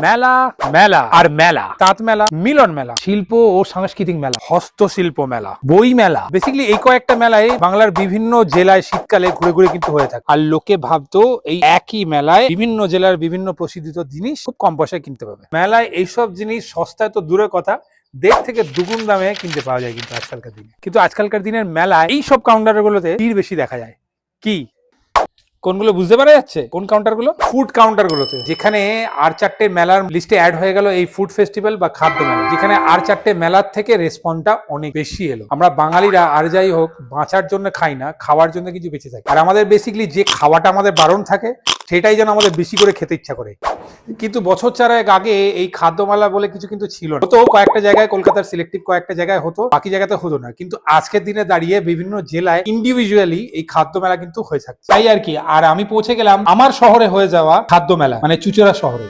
মেলা, মেলা আর মেলা, তাঁত মেলা, মিলন মেলা, শিল্প ও সাংস্কৃতিক মেলা, হস্তশিল্প মেলা, বই মেলা, বেসিক্যালি এই কয়েকটা মেলায় বাংলার বিভিন্ন জেলায় শীতকালে ঘুরে ঘুরে কিন্তু হয়ে থাকে। আর লোকে ভাবতো এই একই মেলায় বিভিন্ন জেলার বিভিন্ন প্রসিদ্ধিত জিনিস খুব কম পয়সায় কিনতে পাবে। মেলায় এইসব জিনিস সস্তায় তো দূরের কথা, দেড় থেকে দুগুণ দামে কিনতে পাওয়া যায় কিন্তু আজকালকার দিনে। কিন্তু আজকালকার দিনের মেলায় এইসব কাউন্টারগুলোতে ভিড় বেশি দেখা যায়। কি কোনগুলো বুঝতে পারা যাচ্ছে? কোন কাউন্টারগুলো? ফুড কাউন্টারগুলোতে, যেখানে আর চারটে মেলার লিস্টে অ্যাড হয়ে গেল এই ফুড ফেস্টিভ্যাল বা খাদ্য মেলা, যেখানে আর চারটে মেলার থেকে রেসপন্সটা অনেক বেশি এলো। আমরা বাঙালিরা আর যাই হোক বাঁচার জন্য খাই না, খাওয়ার জন্য কিছু বেঁচে থাকি। আর আমাদের বেসিক্যালি যে খাওয়াটা আমাদের বারণ থাকে সেটাই যেন আমাদের বেশি করে খেতে ইচ্ছা করে। কিন্তু বছর চারেক আগে এই খাদ্য মেলা বলে কিছু কিন্তু ছিল না। হতো কয়েকটা জায়গায়, কলকাতার সিলেক্টিভ কয়েকটা জায়গায় হতো, বাকি জায়গাতে হতো না। কিন্তু আজকের দিনে দাঁড়িয়ে বিভিন্ন জেলায় ইন্ডিভিজুয়ালি এই খাদ্য মেলা কিন্তু হয়ে থাকে, তাই আর কি। আর আমি পৌঁছে গেলাম আমার শহরে হয়ে যাওয়া খাদ্য মেলা, মানে চুচুড়া শহরে।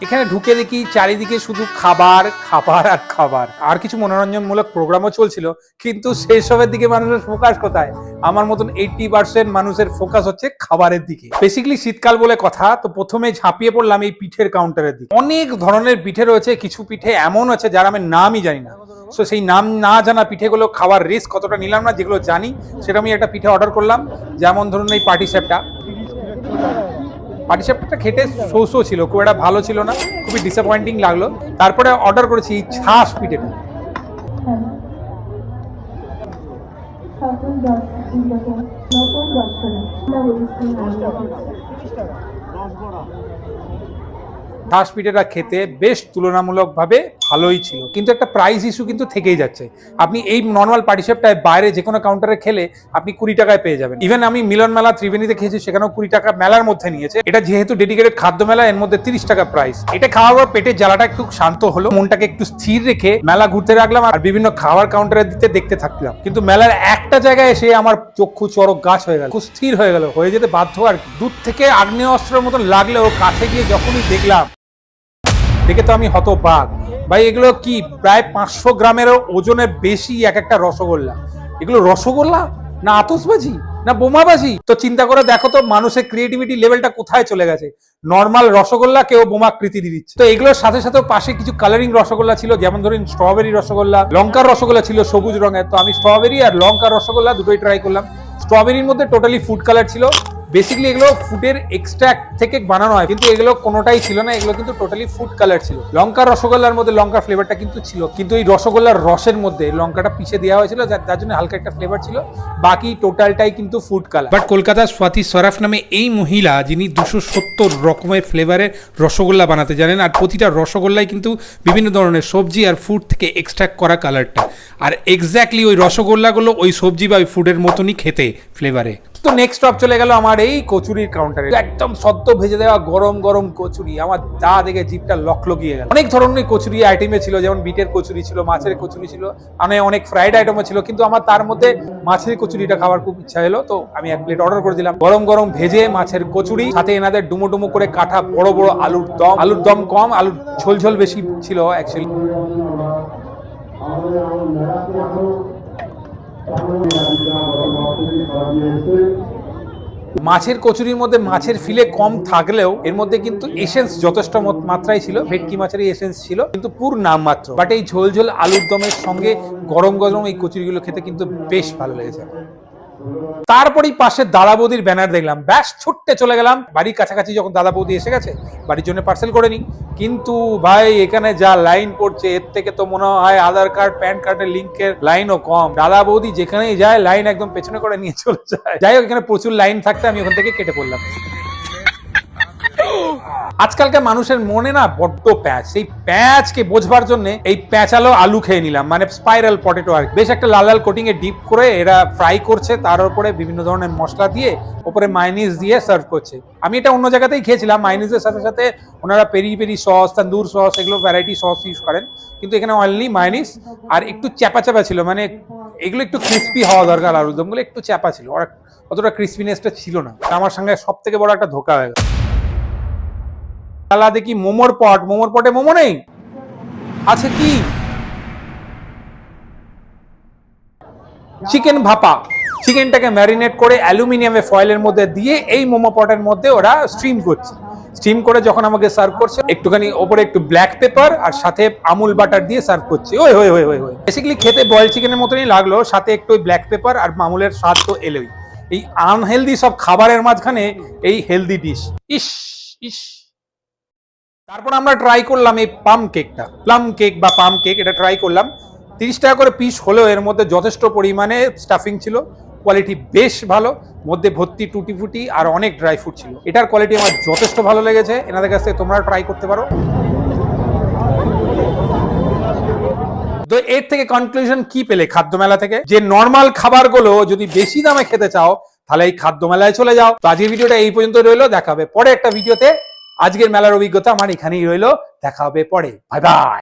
এখানে ঢুকে দেখি চারিদিকে শুধু খাবার খাবার আর খাবার, আর কিছু মনোরঞ্জনমূলক প্রোগ্রামও চলছিল, কিন্তু সেই সবের দিকে মানুষের ফোকাস কোথায়? আমার মতন 80% মানুষের ফোকাস হচ্ছে খাবারের দিকে। বেসিক্যালি শীতকাল বলে কথা, তো প্রথমে ঝাঁপিয়ে পড়লাম এই পিঠের কাউন্টারের দিকে। অনেক ধরনের পিঠে রয়েছে, কিছু পিঠে এমন আছে যার আমি নামই জানি না। সো সেই নাম না জানা পিঠেগুলো খাওয়ার রিস্ক কতটা নিলাম না, যেগুলো জানি সেটা আমি একটা পিঠে অর্ডার করলাম। যেমন ধরুন এই পাটিসাপটা, পাটিসাপটা খেতে সৌসো ছিল, খুব একটা ভালো ছিল না, খুবই ডিসঅ্যাপয়েন্টিং লাগলো। তারপরে অর্ডার করেছি ছাস পিঠেটা। ছাস পিঠেটা খেতে বেশ তুলনামূলকভাবে ভালোই ছিল, কিন্তু একটা প্রাইস ইস্যু কিন্তু থেকেই যাচ্ছে। আপনি এই নর্মাল পাটিসাপটায় বাইরে যে কোনো কাউন্টারে খেলে আপনি 20 টাকায় পেয়ে যাবেন। ইভেন আমি মিলন মেলা ত্রিবেণীতে খেয়েছি, সেখানেও 20 টাকা মেলার মধ্যে নিয়েছে। এটা যেহেতু ডেডিকেটেড খাদ্য মেলা, এর মধ্যে 30 টাকা প্রাইস। এটা খাওয়ার পর পেটের জ্বালাটা একটু শান্ত হলো, মনটাকে একটু স্থির রেখে মেলা ঘুরতে রাখলাম আর বিভিন্ন খাবার কাউন্টারে দিতে দেখতে থাকলাম। কিন্তু মেলার একটা জায়গায় এসে আমার চক্ষু চড়ক গাছ হয়ে গেল, খুব স্থির হয়ে গেল, হয়ে যেতে বাধ্য। আর দূর থেকে আগ্নেয় অস্ত্রের মতন লাগলেও কাছে গিয়ে যখনই দেখলাম, দেখে তো আমি হতবাক। ভাই এগুলো কি প্রায় 500 গ্রামেরও ওজনের বেশি এক একটা রসগোল্লা। এগুলো রসগোল্লা না আতশবাজি না বোমাবাজি? তো চিন্তা করে দেখো তো মানুষের ক্রিয়েটিভিটি লেভেলটা কোথায় চলে গেছে। নর্মাল রসগোল্লা কেউ বোমাকৃতি দিয়ে দিচ্ছে। তো এগুলোর সাথে সাথে পাশে কিছু কালারিং রসগোল্লা ছিল, যেমন ধরুন স্ট্রবেরি রসগোল্লা, লঙ্কার রসগোল্লা ছিল সবুজ রঙের। তো আমি স্ট্রবেরি আর লঙ্কার রসগোল্লা দুটোই ট্রাই করলাম। স্ট্রবেরির মধ্যে টোটালি ফুড কালার ছিল। বেসিক্যালি এগুলো ফুডের এক্সট্রাক্ট থেকে বানানো হয়, কিন্তু এগুলো কোনোটাই ছিল না, এগুলো কিন্তু টোটালি ফুড কালার ছিল। লঙ্কার রসগোল্লার মধ্যে লঙ্কার ফ্লেভারটা কিন্তু ছিল, কিন্তু এই রসগোল্লার রসের মধ্যে লঙ্কাটা পিষে দেওয়া হয়েছিল, যার জন্য হালকা একটা ফ্লেভার ছিল। বাকি টোটালটাই কিন্তু ফুড কালার। বাট কলকাতার স্বাতি সরাফ নামে এই মহিলা, যিনি 270 রকমের ফ্লেভারের রসগোল্লা বানাতে জানেন, আর প্রতিটা রসগোল্লাই কিন্তু বিভিন্ন ধরনের সবজি আর ফুড থেকে এক্সট্রাক্ট করা কালারটা। আর এক্স্যাক্টলি ওই রসগোল্লাগুলো ওই সবজি বা ওই ফুডের মতনই খেতে ফ্লেভারে। তো নেক্সট স্টপ চলে গেল আমার এই কচুরির কাউন্টারে। একদম সদ্য ভেজে দেওয়া গরম গরম কচুরি, আমার যা দেখে জিভটা লকলকিয়ে গেল। অনেক ধরনের কচুরি আইটেমে ছিল, যেমন বিটের কচুরি ছিল, মাছের কচুরি ছিল, মানে অনেক ফ্রাইড আইটেমও ছিল, কিন্তু আমার তার মধ্যে মাছের কচুরিটা খাওয়ার খুব ইচ্ছা হলো। তো আমি এক প্লেট অর্ডার করে দিলাম গরম গরম ভেজে মাছের কচুরি, সাথে এনাদের ডুমো ডুমো করে কাটা বড় বড় আলুর দম। আলুর দম কম, আলুর ঝোল ঝোল বেশি ছিল অ্যাকচুয়ালি। মাছের কচুরির মধ্যে মাছের ফিলে কম থাকলেও এর মধ্যে কিন্তু এসেন্স যথেষ্ট মাত্রায় ছিল। ভেটকি মাছের এসেন্স ছিল, কিন্তু পুর নামমাত্র। বাট এই ঝোল ঝোল আলুর দমের সঙ্গে গরম গরম এই কচুরিগুলো খেতে কিন্তু বেশ ভালো লেগেছে। তারপরেই পাশে দাদা বৌদির ব্যানার দেখলাম, ব্যাস ছুটতে চলে গেলাম। বাড়ির কাছাকাছি যখন দাদা বৌদি এসে গেছে, বাড়ির জন্য পার্সেল করে নি। কিন্তু ভাই এখানে যা লাইন পড়ছে, এর থেকে তো মনে হয় আধার কার্ড প্যান কার্ডের লিঙ্কের লাইনও কম। দাদা বৌদি যেখানেই যায় লাইন একদম পেছনে করে নিয়ে চলে যায়। যাই হোক, এখানে প্রচুর লাইন থাকতে আমি ওখান থেকে কেটে পড়লাম। আজকালকার মানুষের মনে না বড্ড প্যাঁচ, সেই প্যাঁচকে বোঝবার জন্য এই প্যাঁচালো আলু খেয়ে নিলাম, মানে স্পাইরাল পটেটো। আর বেশ একটা লাল লাল কোটিং এ ডিপ করে এরা ফ্রাই করছে, তার উপরে বিভিন্ন ধরনের মশলা দিয়ে উপরে মায়োনিজ দিয়ে সার্ভ করছে। আমি এটা অন্য জায়গাতেই খেয়েছিলাম, মায়োনিজের সাথে সাথে ওনারা পেরি পেরি সস, তন্দুর সস, এগুলো ভ্যারাইটি সস ইউজ করেন, কিন্তু এখানে অনলি মায়োনিজ। আর একটু চ্যাপা চ্যাপা ছিল, মানে এগুলো একটু ক্রিস্পি হওয়া দরকার, আলুরদমগুলো একটু চ্যাপা ছিল, আর অতটা ক্রিস্পিনেসটা ছিল না। আমার সঙ্গে সব থেকে বড় একটা ধোকা হয়ে গেল। দেখি মোমোর পট, মোমোর পটে মোমো নেই, আছে কি চিকেন ভাপা, চিকেনটাকে ম্যারিনেট করে অ্যালুমিনিয়ামে ফয়েলের মধ্যে দিয়ে এই মোমো পটের মধ্যে ওরা স্ট্রিম করছে। স্টিম করে যখন আমাকে সার্ভ করছে, একটুখানি ওপরে একটু ব্ল্যাক পেপার আর সাথে আমুল বাটার দিয়ে সার্ভ করছে। ওই হয়ে হয়ে হয়ে বেসিক্যালি খেতে বয়েল চিকেনের মতনই লাগলো, সাথে একটু ব্ল্যাক পেপার আর আমুলের স্বাদ তো এলোই। এই আনহেলদি সব খাবারের মাঝখানে এই হেলদি ডিশ, ইস ইস। তারপর আমরা ট্রাই করলাম এই প্লাম কেকটা, প্লাম কেক বা পাম কেক, এটা ট্রাই করলাম। 30 টাকা করে পিস হলেও এর মধ্যে যথেষ্ট পরিমাণে স্টাফিং ছিল, কোয়ালিটি বেশ ভালো, মধ্যে ভর্তি টুটি ফুটি আর অনেক ড্রাই ফ্রুট ছিল। এটার কোয়ালিটি আমার যথেষ্ট ভালো লেগেছে, এনাদের কাছ থেকে তোমরা ট্রাই করতে পারো। তো এর থেকে কনক্লুশন কি পেলে খাদ্য মেলা থেকে? যে নর্মাল খাবারগুলো যদি বেশি দামে খেতে চাও তাহলে এই খাদ্য মেলায় চলে যাও। তো আজকের ভিডিওটা এই পর্যন্ত রইলো, দেখা হবে পরে একটা ভিডিওতে। আজকের মেলার অভিজ্ঞতা আমার এখানেই রইলো, দেখা হবে পরে। Bye bye.